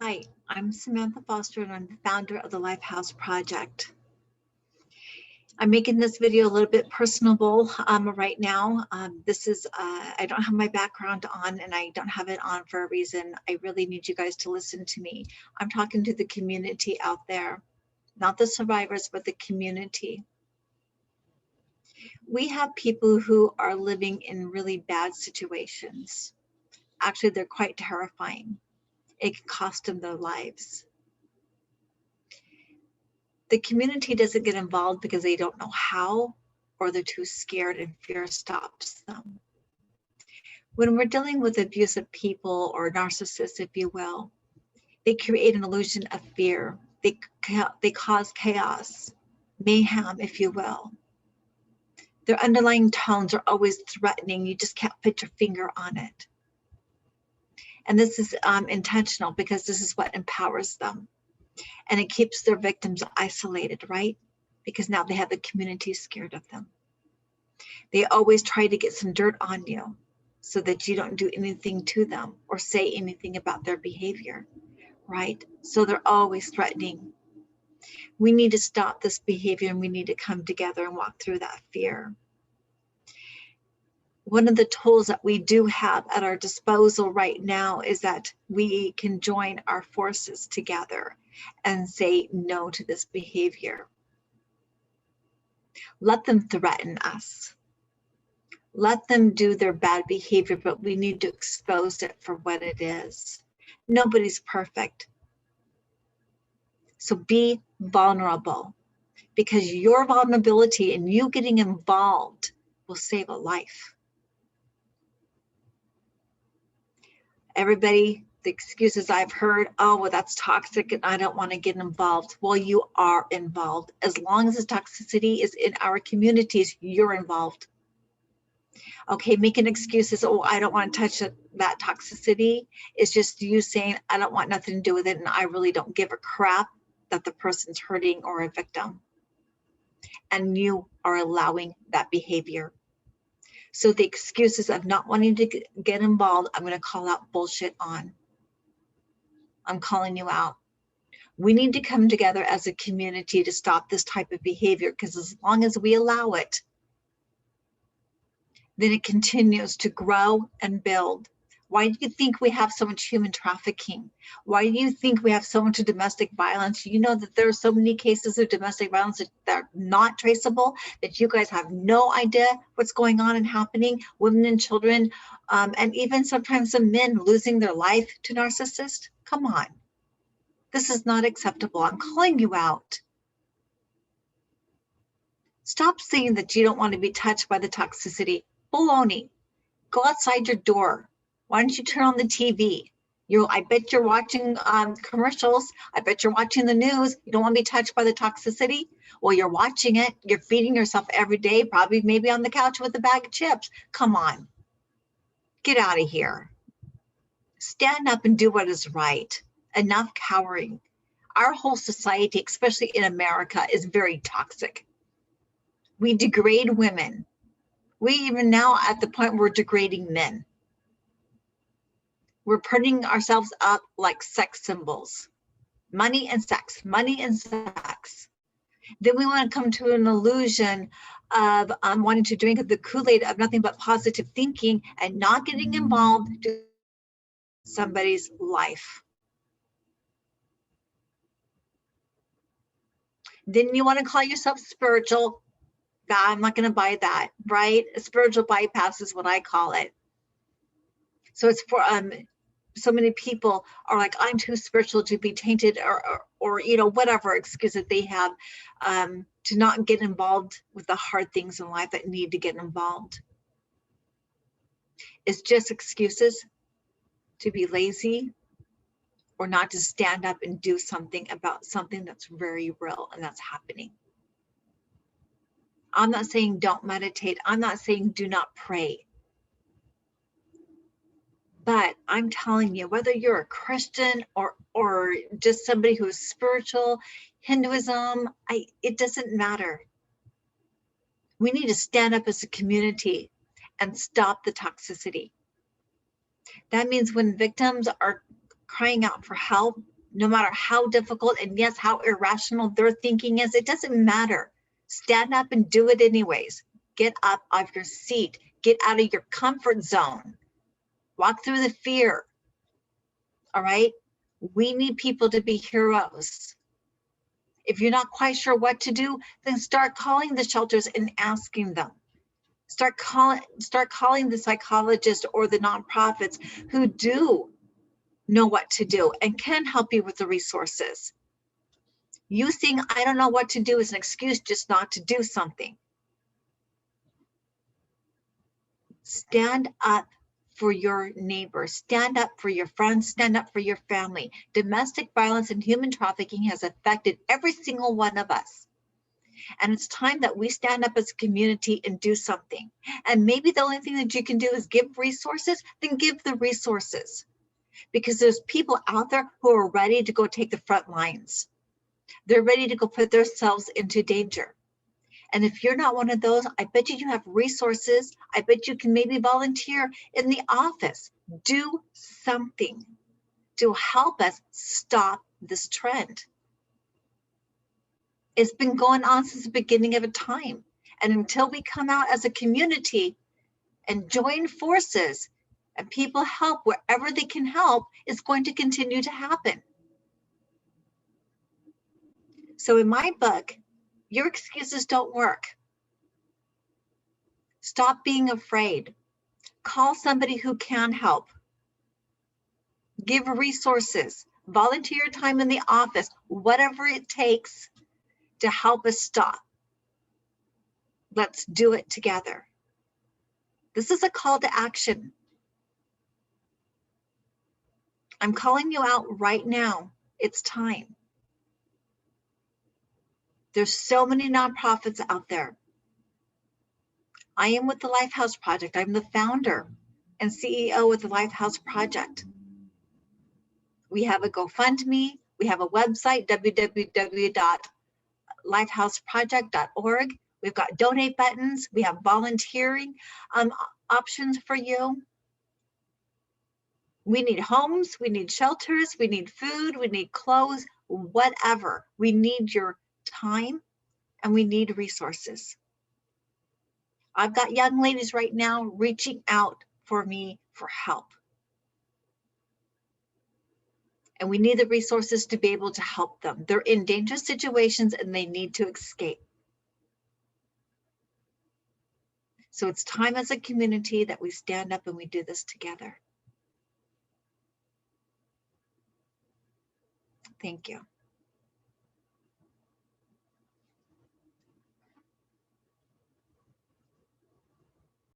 Hi, I'm Samantha Foster and I'm the founder of the Lifehouse Project. I'm making this video a little bit personable right now. I don't have my background on and I don't have it on for a reason. I really need you guys to listen to me. I'm talking to the community out there, not the survivors, but the community. We have people who are living in really bad situations. Actually, they're quite terrifying. It could cost them their lives. The community doesn't get involved because they don't know how, or they're too scared and fear stops them. When we're dealing with abusive people or narcissists, if you will, they create an illusion of fear. They cause chaos, mayhem, if you will. Their underlying tones are always threatening. You just can't put your finger on it. And this is intentional because this is what empowers them. And it keeps their victims isolated, right? Because now they have the community scared of them. They always try to get some dirt on you so that you don't do anything to them or say anything about their behavior, right? So they're always threatening. We need to stop this behavior and we need to come together and walk through that fear. One of the tools that we do have at our disposal right now is that we can join our forces together and say no to this behavior. Let them threaten us. Let them do their bad behavior, but we need to expose it for what it is. Nobody's perfect. So be vulnerable, because your vulnerability and you getting involved will save a life. Everybody, the excuses I've heard, oh, well, that's toxic and I don't want to get involved. Well, you are involved. As long as the toxicity is in our communities, you're involved. Okay, making excuses, oh, I don't want to touch that toxicity, is just you saying, I don't want nothing to do with it and I really don't give a crap that the person's hurting or a victim. And you are allowing that behavior. So the excuses of not wanting to get involved, I'm going to call out bullshit on. I'm calling you out. We need to come together as a community to stop this type of behavior, because as long as we allow it, then it continues to grow and build. Why do you think we have so much human trafficking? Why do you think we have so much domestic violence? You know that there are so many cases of domestic violence that are not traceable, that you guys have no idea what's going on and happening. Women and children, and even sometimes some men losing their life to narcissists. Come on. This is not acceptable. I'm calling you out. Stop saying that you don't want to be touched by the toxicity. Baloney. Go outside your door. Why don't you turn on the TV? I bet you're watching commercials. I bet you're watching the news. You don't want to be touched by the toxicity? Well, you're watching it. You're feeding yourself every day, probably maybe on the couch with a bag of chips. Come on. Get out of here. Stand up and do what is right. Enough cowering. Our whole society, especially in America, is very toxic. We degrade women. We even now at the point we're degrading men. We're putting ourselves up like sex symbols. Money and sex, money and sex. Then we want to come to an illusion of wanting to drink the Kool-Aid of nothing but positive thinking and not getting involved in somebody's life. Then you want to call yourself spiritual. I'm not going to buy that, right? A spiritual bypass is what I call it. So it's for so many people are like, I'm too spiritual to be tainted, or you know, whatever excuse that they have to not get involved with the hard things in life that need to get involved. It's just excuses to be lazy or not to stand up and do something about something that's very real and that's happening. I'm not saying don't meditate. I'm not saying do not pray. But I'm telling you, whether you're a Christian or just somebody who is spiritual, Hinduism, it doesn't matter. We need to stand up as a community and stop the toxicity. That means when victims are crying out for help, no matter how difficult and yes, how irrational their thinking is, it doesn't matter. Stand up and do it anyways. Get up off your seat. Get out of your comfort zone. Walk through the fear. All right? We need people to be heroes. If you're not quite sure what to do, then start calling the shelters and asking them. Start calling the psychologists or the nonprofits who do know what to do and can help you with the resources. You saying, I don't know what to do is an excuse just not to do something. Stand up for your neighbors, stand up for your friends, stand up for your family. Domestic violence and human trafficking has affected every single one of us. And it's time that we stand up as a community and do something. And maybe the only thing that you can do is give resources, then give the resources. Because there's people out there who are ready to go take the front lines. They're ready to go put themselves into danger. And if you're not one of those, I bet you have resources. I bet you can maybe volunteer in the office. Do something to help us stop this trend. It's been going on since the beginning of a time. And until we come out as a community and join forces and people help wherever they can help, it's going to continue to happen. So in my book, your excuses don't work. Stop being afraid. Call somebody who can help. Give resources. Volunteer time in the office, whatever it takes to help us stop. Let's do it together. This is a call to action. I'm calling you out right now. It's time. There's so many nonprofits out there. I am with the Lifehouse Project. I'm the founder and CEO with the Lifehouse Project. We have a GoFundMe. We have a website, www.lifehouseproject.org. We've got donate buttons. We have volunteering options for you. We need homes. We need shelters. We need food. We need clothes, whatever. We need your time and we need resources. I've got young ladies right now reaching out for me for help. And we need the resources to be able to help them. They're in dangerous situations and they need to escape. So it's time as a community that we stand up and we do this together. Thank you.